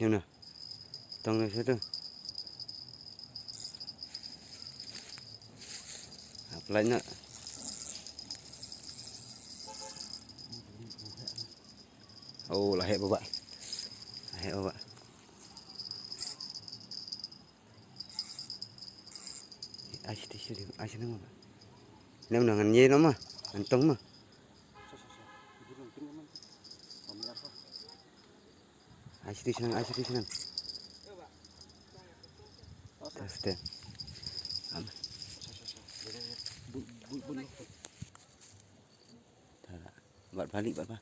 Xem nào. Tông này sẽ được. Học lấy nữa. Ồ là hệ bao vậy. Hệ bao vậy. Ai sẽ đứng mà. Nếu nào ngành dê nó mà, ngành tông mà. Ai sẽ senang. Tes. Aman. Buat balik, Bapak.